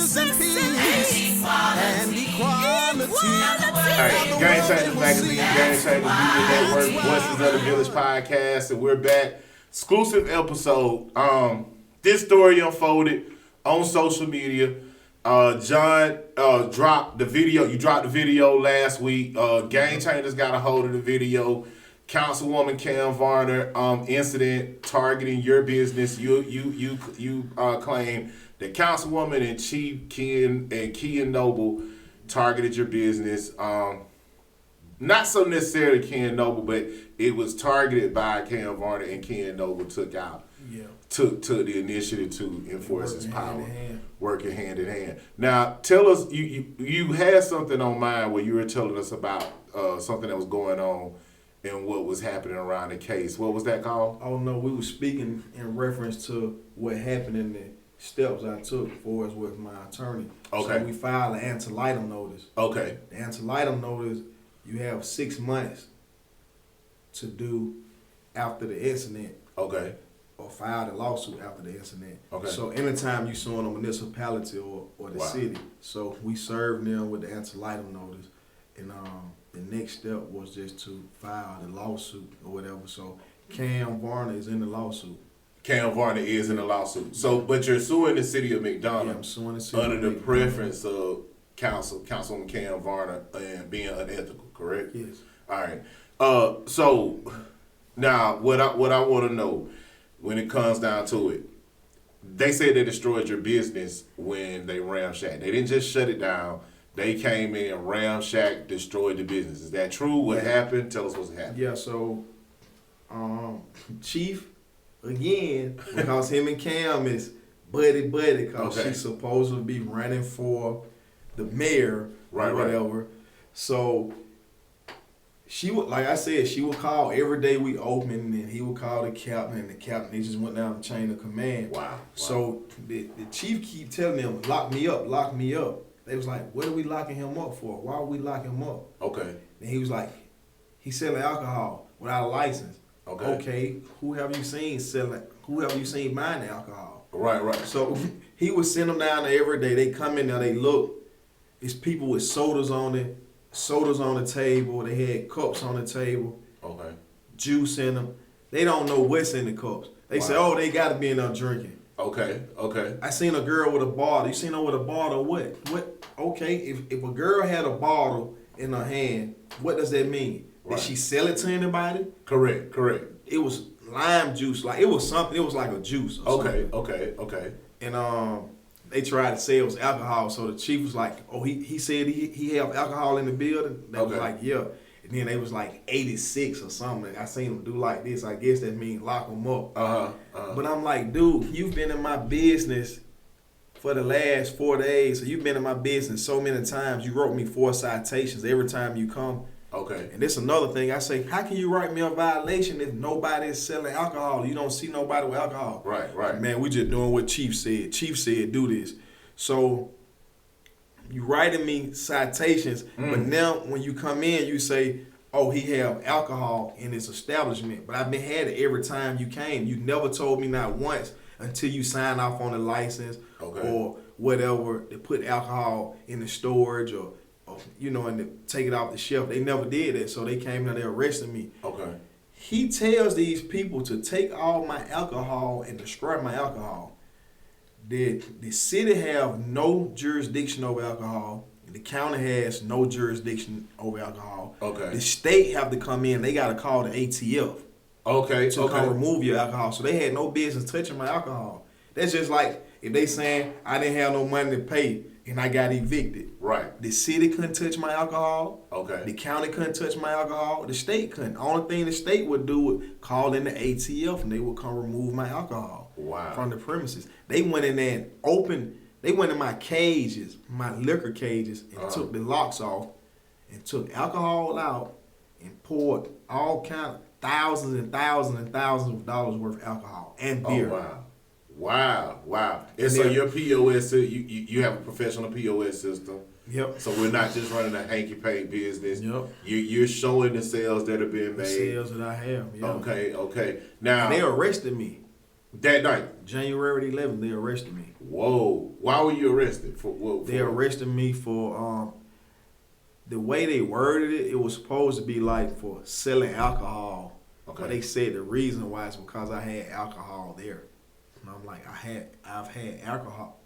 justice and peace and equality. All right, Game Changers Magazine, Game Changers Media Network, Voices of the Village podcast, and we're back. Exclusive episode. This story unfolded on social media. John dropped the video. You dropped the video last week. Game Changers got a hold of the video. Councilwoman Cam Varner incident targeting your business. You claim that Councilwoman and Chief Ken Noble targeted your business. Not so necessarily Ken Noble, but it was targeted by Cam Varner, and Ken Noble took the initiative to enforce his power, working hand in hand. Now, tell us, you had something on mind where you were telling us about something that was going on and what was happening around the case. What was that called? Oh no, we were speaking in reference to what happened in the steps I took for us with my attorney. Okay. So we filed an antelitum notice. Okay. The antelitum notice, you have 6 months to do after the incident. Okay. Or file the lawsuit after the incident. Okay. So anytime you suing a municipality or the city. So we served them with the antelitum notice, and the next step was just to file the lawsuit or whatever. So Cam Varner is in the lawsuit. Cam Varner is in the lawsuit. So, but you're suing the city of McDonough. Yeah, I'm suing the city under of the McDonough. preference of Councilman Cam Varner and being unethical, correct? Yes. All right. So now what I want to know when it comes down to it, they said they destroyed your business when they ramshacked. They didn't just shut it down. They came in, ramshacked, destroyed the business. Is that true? What happened? Tell us what's happened. Yeah, so Chief, again, because him and Cam is buddy, because she's supposed to be running for the mayor or whatever. Right. So she would, like I said, she would call every day we open, and he would call the captain, and the captain, they just went down the chain of command. Wow. So the chief keep telling them, lock me up, lock me up. They was like, what are we locking him up for? Why are we locking him up? Okay. And he was like, he's selling alcohol without a license. Okay. Who have you seen buying the alcohol? Right. So he would send them down there every day. They come in there, they look. It's people with sodas on the table. They had cups on the table. Okay. Juice in them. They don't know what's in the cups. They say, oh, they got to be in there drinking. Okay. I seen a girl with a bottle. You seen her with a bottle? What? Okay, if a girl had a bottle in her hand, what does that mean? Did she sell it to anybody? Correct. It was lime juice. Like, it was something. It was like a juice. Or something. Okay. And they tried to say it was alcohol. So the chief was like, oh, he said he have alcohol in the building. They was like, yeah. And then they was like 86 or something. I seen them do like this. I guess that means lock them up. But I'm like, dude, you've been in my business for the last 4 days. So you've been in my business so many times. You wrote me 4 citations every time you come. Okay. And this another thing. I say, how can you write me a violation if nobody is selling alcohol? You don't see nobody with alcohol. Right. Man, we just doing what Chief said. Chief said do this. So you writing me citations, but now when you come in, you say, oh, he have alcohol in his establishment. But I've been had it every time you came. You never told me not once until you sign off on the license or whatever to put alcohol in the storage or and to take it off the shelf. They never did that, so they came in there arresting me. Okay. He tells these people to take all my alcohol and destroy my alcohol. The city have no jurisdiction over alcohol. The county has no jurisdiction over alcohol. Okay. The state have to come in. They got to call the ATF. To come remove your alcohol. So they had no business touching my alcohol. That's just like if they saying I didn't have no money to pay and I got evicted. Right. The city couldn't touch my alcohol. Okay. The county couldn't touch my alcohol. The state couldn't. The only thing the state would do would call in the ATF and they would come remove my alcohol from the premises. They went in there and they went in my cages, my liquor cages, and took the locks off and took alcohol out and poured all kind of thousands and thousands and thousands of dollars worth of alcohol and beer. Oh, wow. And so your POS, you have a professional POS system. Yep. So we're not just running a hanky-panky business. Yep. You're showing the sales that are being made. The sales that I have, yeah. Okay. Now and they arrested me. That night. January the 11th, they arrested me. Whoa. Why were you arrested? They arrested me for the way they worded it. It was supposed to be like for selling alcohol. Okay. But they said the reason why is because I had alcohol there. And I'm like, I've had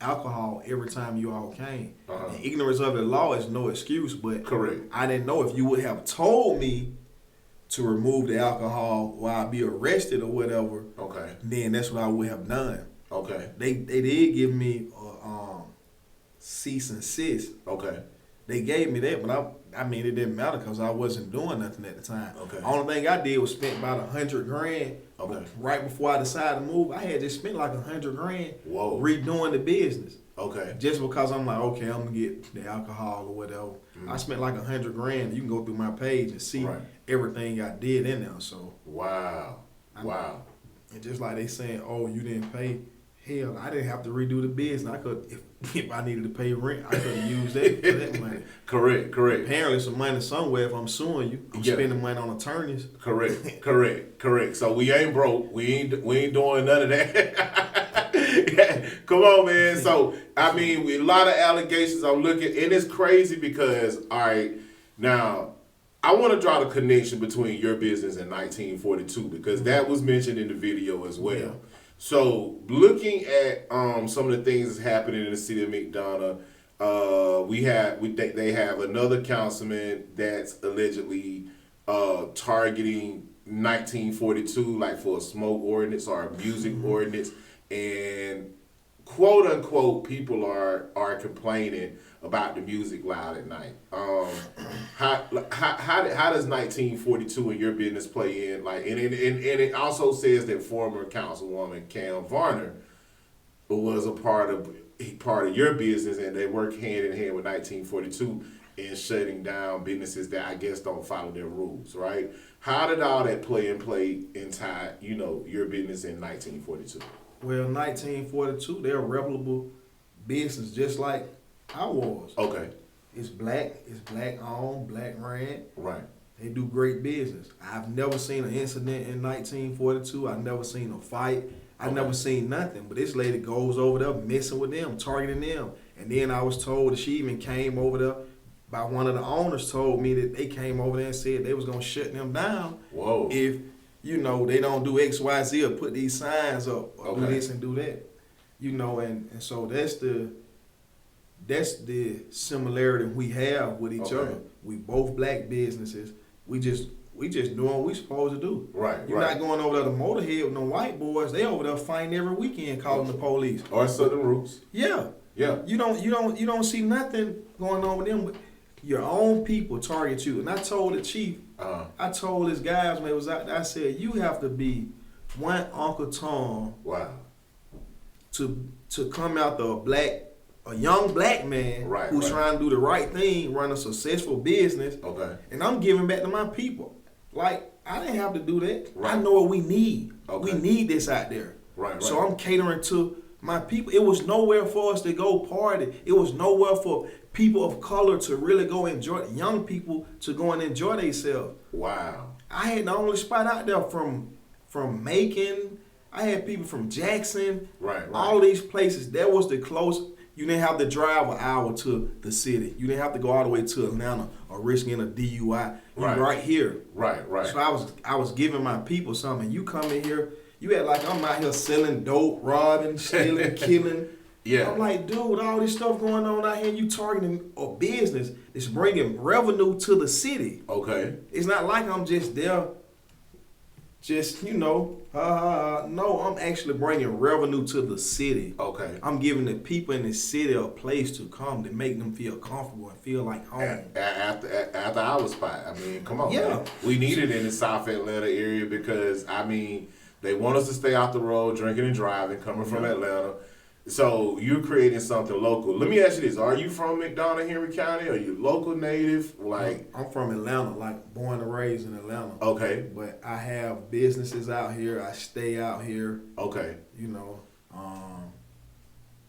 alcohol every time you all came. And ignorance of the law is no excuse, but correct. I didn't know if you would have told me to remove the alcohol while I be arrested or whatever. Okay. Then that's what I would have done. Okay. They did give me cease and desist. Okay. They gave me that, but I mean it didn't matter because I wasn't doing nothing at the time. Okay. Only thing I did was spend about $100,000. Okay. Right before I decided to move, I had just spent like $100,000. Whoa. Redoing the business. Okay. Just because I'm like, okay, I'm gonna get the alcohol or whatever. I spent like $100,000. You can go through my page and see everything I did in there. So wow. Wow. And just like they saying, oh, you didn't pay. Hell, I didn't have to redo the business. I could, if I needed to pay rent, I could have used that for that money. Correct. Apparently, some money somewhere. If I'm suing you, I'm spending money on attorneys. Correct. So we ain't broke. We ain't doing none of that. Come on, man. So I mean, with a lot of allegations, I'm looking, and it's crazy because, all right, now I want to draw the connection between your business and 1942 because that was mentioned in the video as well. Yeah. So, looking at some of the things that's happening in the city of McDonough, they have another councilman that's allegedly targeting 1942, like for a smoke ordinance or a music ordinance, and quote unquote people are complaining about the music loud at night. How does 1942 in your business play in? Like, and it also says that former Councilwoman Cam Varner was a part of your business, and they work hand in hand with 1942 in shutting down businesses that I guess don't follow their rules, right? How did all that play into your business in 1942? Well, 1942, they're a reputable business, just like I was. Okay. It's black owned, black ran. Right. They do great business. I've never seen an incident in 1942. I've never seen a fight. I've never seen nothing. But this lady goes over there messing with them, targeting them. And then I was told that she even came over there by one of the owners told me that they came over there and said they was going to shut them down. Whoa. If, they don't do X, Y, Z or put these signs up or do this and do that. And so that's the similarity we have with each other. We both black businesses. We just doing what we supposed to do. Right. You're not going over there to Motorhead with no white boys. They over there fighting every weekend, calling the police. Or Southern Roots. Yeah. You don't see nothing going on with them. But your own people target you. And I told the chief. I told his guys when they was out there. I said you have to be one Uncle Tom. Wow. To come out a young black man who's trying to do the right thing, run a successful business. Okay. And I'm giving back to my people. Like, I didn't have to do that. Right. I know what we need. Okay. We need this out there. Right. So I'm catering to my people. It was nowhere for us to go party. It was nowhere for people of color to really go enjoy, young people to go and enjoy themselves. Wow. I had the only spot out there from Macon. I had people from Jackson. Right. All these places. That was the closest. You didn't have to drive an hour to the city. You didn't have to go all the way to Atlanta or risking a DUI. You right here. Right. So I was giving my people something. You come in here, you act like I'm out here selling dope, robbing, stealing, killing. Yeah. I'm like, dude, all this stuff going on out here, and you targeting a business. It's bringing revenue to the city. Okay. It's not like I'm just there. No, I'm actually bringing revenue to the city. Okay. I'm giving the people in the city a place to come to make them feel comfortable and feel like home. After our spot. I mean, come on, man. We need it in the South Atlanta area because, I mean, they want us to stay off the road, drinking and driving, coming from Atlanta. So you're creating something local. Let me ask you this. Are you from McDonough, Henry County? Are you local native? I'm from Atlanta, like born and raised in Atlanta. Okay. But I have businesses out here. I stay out here. Okay.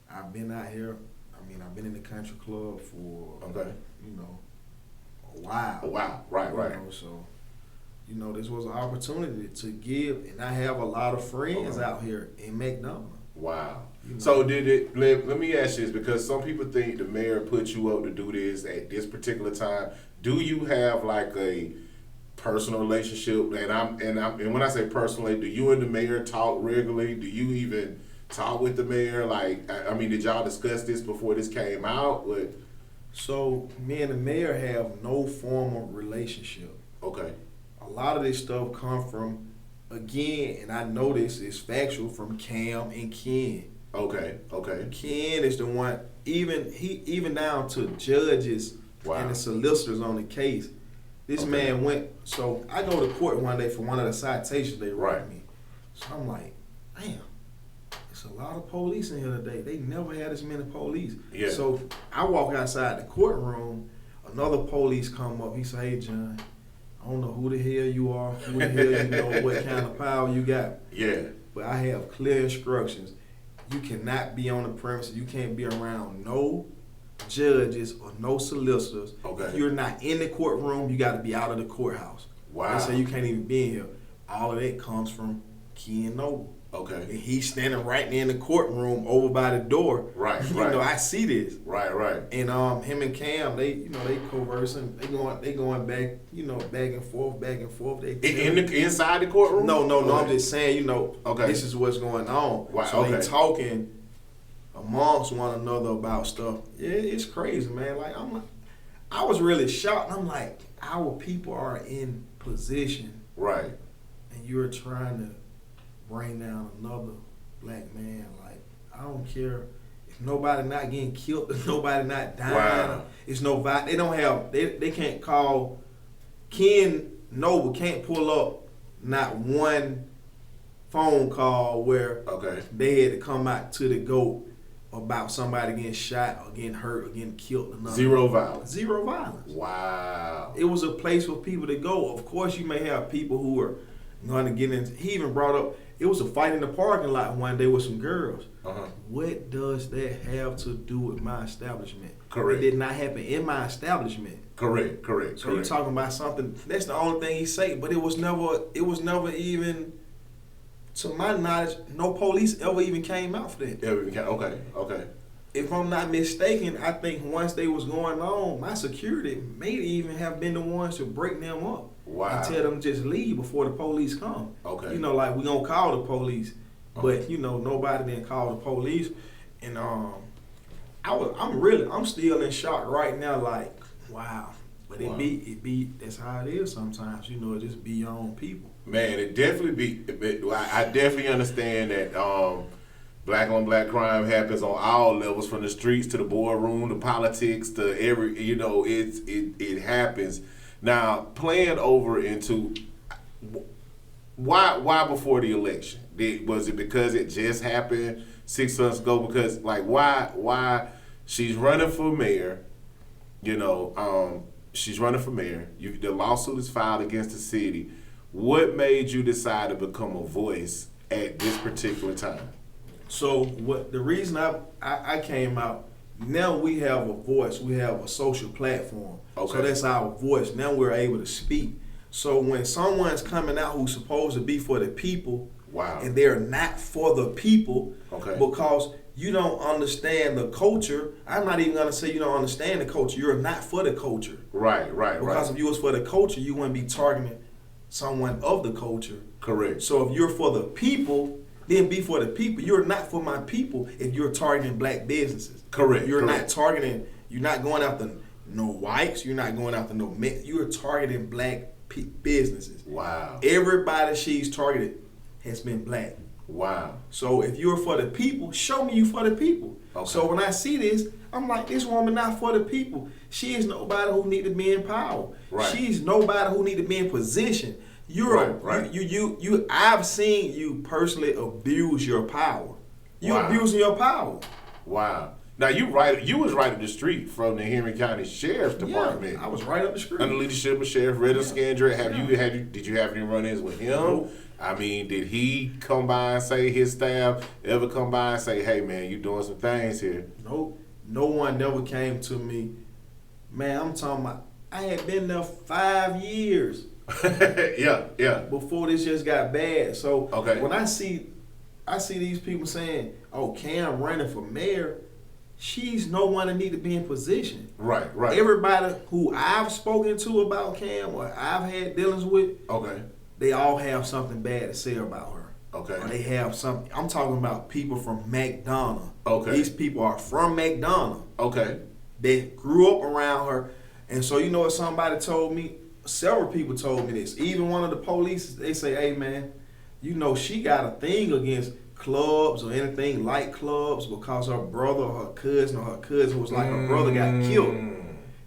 I've been out here. I mean, I've been in the country club for, a while. Wow. Right. So you know, this was an opportunity to give, and I have a lot of friends out here in McDonough. Wow. You know. So let me ask you this, because some people think the mayor put you up to do this at this particular time. Do you have like a personal relationship? And when I say personally, do you and the mayor talk regularly? Do you even talk with the mayor? Like, I mean, did y'all discuss this before this came out? So me and the mayor have no formal relationship. Okay. A lot of this stuff come from, again, and I know this is factual, from Cam and Ken. Okay. Ken is the one, even down to judges and the solicitors on the case. This man went, so I go to court one day for one of the citations they write me. So I'm like, damn, it's a lot of police in here today. They never had as many police. Yeah. So I walk outside the courtroom, another police come up. He said, hey, John, I don't know who the hell you are, who the hell you know, what kind of power you got. Yeah. But I have clear instructions. You cannot be on the premises. You can't be around no judges or no solicitors. Okay. If you're not in the courtroom, you got to be out of the courthouse. Wow. They say you can't even be in here. All of that comes from Ken Noble. Okay. And he's standing right there in the courtroom over by the door. Right. You know, I see this. Right. And him and Cam, they conversing. They going back, back and forth. They inside the courtroom? No. I'm just saying, Okay. this is what's going on. Wow. So they talking amongst one another about stuff. Yeah, it's crazy, man. Like I was really shocked. I'm like, our people are in position, right? And you're trying to bring down another black man. Like, I don't care if nobody not getting killed, if nobody not dying. Wow. It's no vibe. They don't have. They can't call. Ken Noble can't pull up not one phone call where they had to come out to the GOAT about somebody getting shot or getting hurt or getting killed. Zero violence. Zero violence. Wow. It was a place for people to go. Of course, you may have people who are going to get in. He even brought up, it was a fight in the parking lot one day with some girls. What does that have to do with my establishment? Correct. It did not happen in my establishment. Correct. So you're talking about something, that's the only thing he say, but it was never even, to my knowledge, no police ever even came out for that. Okay. If I'm not mistaken, I think once they was going on, my security may even have been the ones to break them up. Wow. And tell them just leave before the police come. Okay. Like we gonna call the police, but nobody didn't call the police, and I'm still in shock right now. Like, wow. But it be that's how it is sometimes. It just be your own people. Man, it definitely I definitely understand that black on black crime happens on all levels, from the streets to the boardroom to politics to every. It happens. Now, playing over into why before the election? Was it because it just happened 6 months ago? Because why she's running for mayor? She's running for mayor. The lawsuit is filed against the city. What made you decide to become a voice at this particular time? So the reason I came out, now we have a voice, we have a social platform. Okay. So that's our voice. Now we're able to speak. So when someone's coming out who's supposed to be for the people, and they're not for the people, because you don't understand the culture. I'm not even gonna say you don't understand the culture. You're not for the culture. Right. Because if you was for the culture, you wouldn't be targeting someone of the culture. Correct. So if you're for the people, then be for the people. You're not for my people if you're targeting black businesses. Correct. You're not targeting, you're not going after no whites, you're not going after no men. You're targeting black businesses. Wow. Everybody she's targeted has been black. Wow. So if you're for the people, show me you for the people. Okay. So when I see this, I'm like, this woman not for the people. She is nobody who need to be in power. Right. She's nobody who need to be in position. I've seen you personally abuse your power. You're abusing your power. Wow. Now you was right up the street from the Henry County Sheriff's Department. I was right up the street. Under the leadership of Sheriff Redden Scandrett. Did you have any run-ins with him? Nope. I mean, did he come by and say, his staff ever come by and say, hey man, you doing some things here? Nope. No one never came to me. Man, I'm talking about, I had been there 5 years. Yeah. Before this just got bad. So Okay. when I see these people saying, "Oh, Cam running for mayor," she's no one that need to be in position. Right. Everybody who I've spoken to about Cam or I've had dealings with, Okay. they all have something bad to say about her. Okay. Or they have something. I'm talking about people from McDonough. Okay. These people are from McDonough. Okay. They grew up around her. And so you know what somebody told me? Several people told me this. Even one of the police, they say, "Hey man, you know she got a thing against clubs or anything like clubs because her brother or her cousin was like her brother got killed.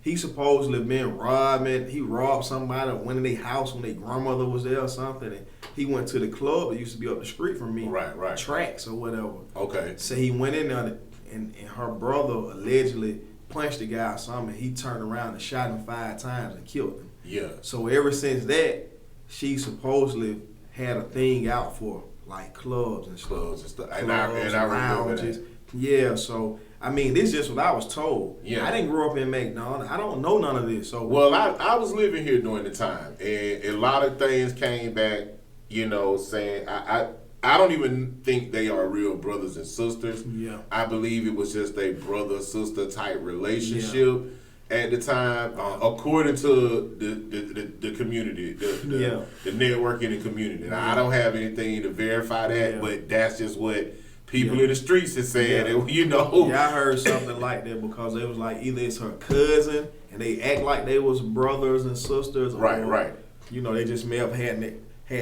He supposedly been robbing. He robbed somebody or went in their house when their grandmother was there or something. And he went to the club that used to be up the street from me. Right. Tracks or whatever. Okay. So he went in there and her brother allegedly punched the guy or something. And he turned around and shot him 5 times and killed him. Yeah. So ever since that, she supposedly had a thing out for like clubs and stuff. And I remember that. Yeah, so I mean, this is just what I was told. Yeah. I didn't grow up in McDonough. I don't know none of this. So Well, I was living here during the time, and a lot of things came back, saying I don't even think they are real brothers and sisters. Yeah. I believe it was just a brother-sister type relationship at the time, according to the community, the networking and community. Now, I don't have anything to verify that, but that's just what people in the streets is saying. And, Yeah, I heard something like that because it was like either it's her cousin and they act like they was brothers and sisters. Or, Right. They just may have had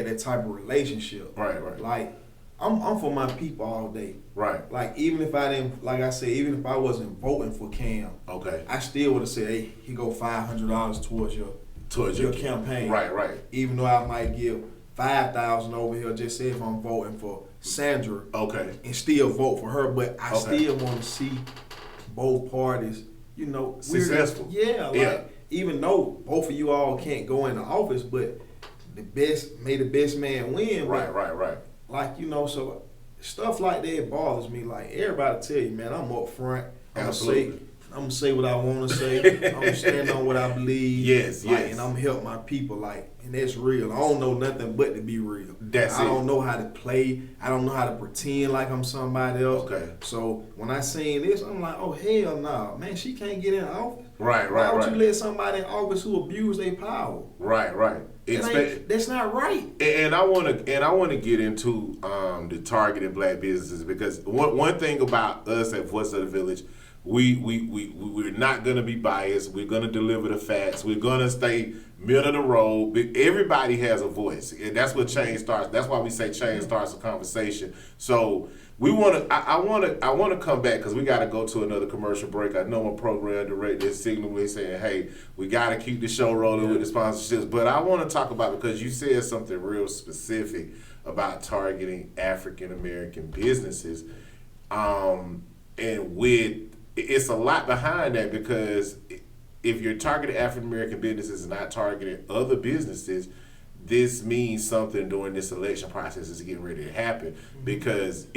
that type of relationship. Right. Like, I'm for my people all day. Right. Like, even if I didn't, like I said, even if I wasn't voting for Cam, Okay. I still would have said, "Hey, he go $500 towards your campaign." Right. Even though I might give $5,000 over here, just say if I'm voting for Sandra, Okay. and still vote for her, but I Okay. still want to see both parties, Successful. Even though both of you all can't go into office, but may the best man win. Right. Like, so stuff like that bothers me. Like, everybody tell you, man, I'm up front. I'm gonna say what I want to say. I'm gonna stand on what I believe. Yes. And I'm gonna help my people. And that's real. I don't know nothing but to be real. I don't know how to play. I don't know how to pretend like I'm somebody else. Okay. So when I seen this, I'm like, oh hell no, man, she can't get in office. Right. Why would you let somebody in office who abuse their power? Right. That's not right. And I want to get into the targeted black businesses, because one thing about us at Voice of the Village, we're not gonna be biased. We're gonna deliver the facts. We're gonna stay middle of the road. Everybody has a voice, and that's what change starts. That's why we say change starts a conversation. So I want to come back because we got to go to another commercial break. I know my program director is signaling saying, "Hey, we got to keep the show rolling with the sponsorships." But I want to talk about, because you said something real specific about targeting African American businesses, and it's a lot behind that, because if you're targeting African American businesses and not targeting other businesses, this means something during this election process is getting ready to happen, because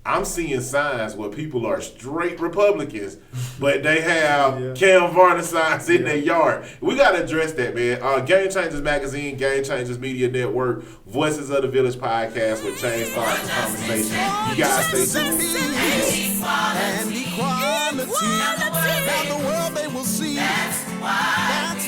I'm seeing signs where people are straight Republicans, but they have Cam Varner signs in their yard. We got to address that, man. Game Changers Magazine, Game Changers Media Network, Voices of the Village podcast, where change starts the conversation. You guys stay tuned. And equality. Now the world they will see. That's